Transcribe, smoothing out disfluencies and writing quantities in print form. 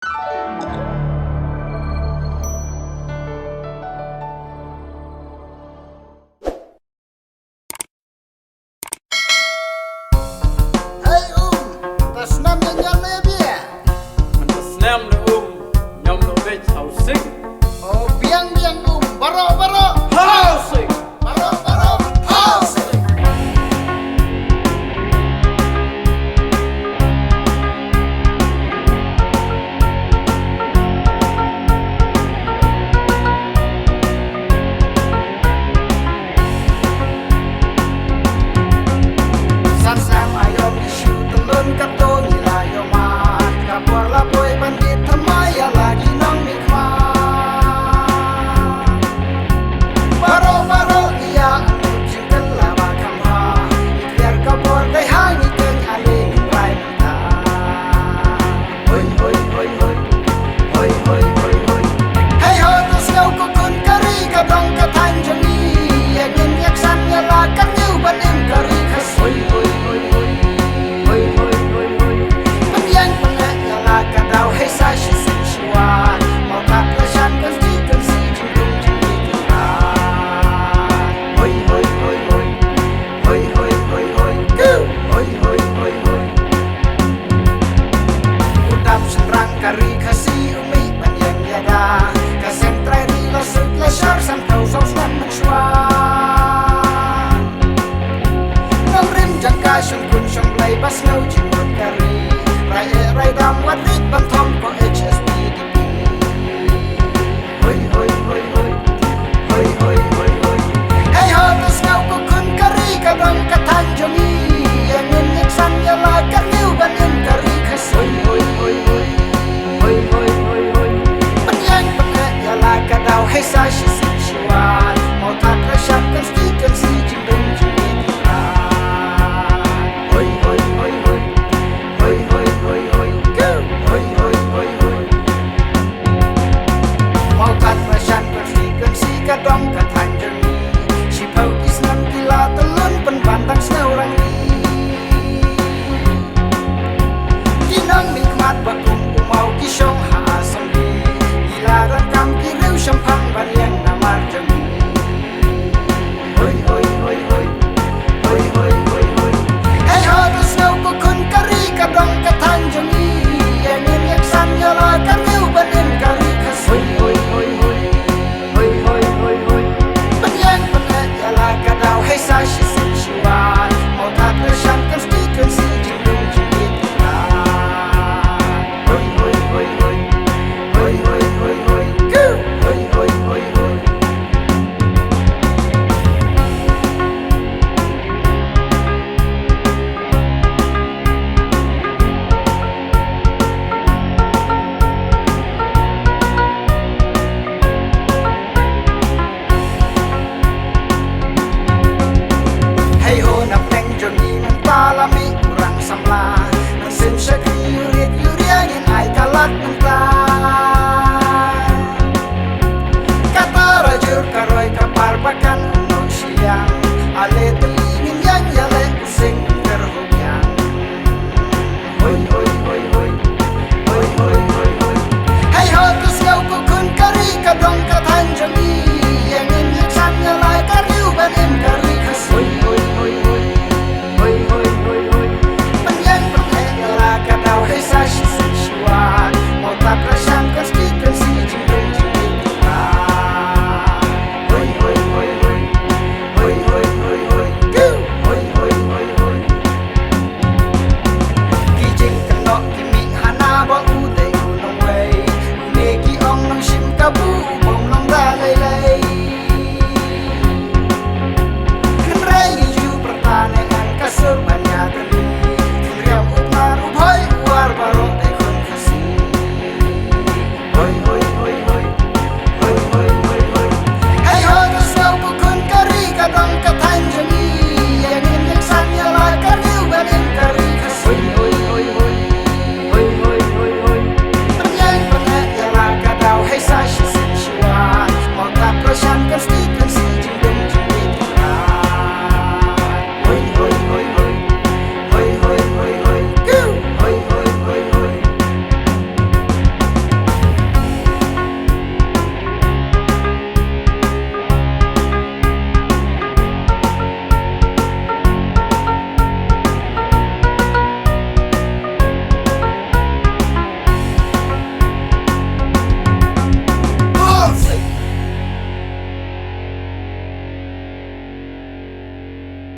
Hei ta senam yang nyame bia. Mình Nam là nhom là bên housing. Oh biang baro Housing. baro house. San sam ayo isu telun kato nila mat kapor la boy bandit thamaya lagi nang mikma. Baro iya anu jingkel la bakamha biar kapor dai hangi ken ale rai mata. Hoi hey ho tu snow ko kun kari ka dong ka tan jami ya ngin yak san ya la kan yu banim kari khas hoi Panyang ya la ka daw hey sa shi sin shwa mo ta la shan kan ti kan si jing dum jing ti ta hoi go Udap senrang kari kasi umi panyang ya da ka sentrai ri la sut la shar sam kau sau slam shwa Nam rim jangka shung kun shung play bas ngau jing mon kari rai dam wat rit bam thom ko HSPDP hoi hey ho tas ngau ko kun kari ka dong ka tan jomi yang nik san ya la kar niu ban in kari khas hoi Panyang ya la ka daw hey sa shi sin shiwan mo ta ka shat kan sti kan si jing dum jing ti ta hoi mau kat pasyan konstitusi ka dong ka tanjani si paukis nan tila telun pen bandang seorang ni kinang nikmat bakum umau kisyo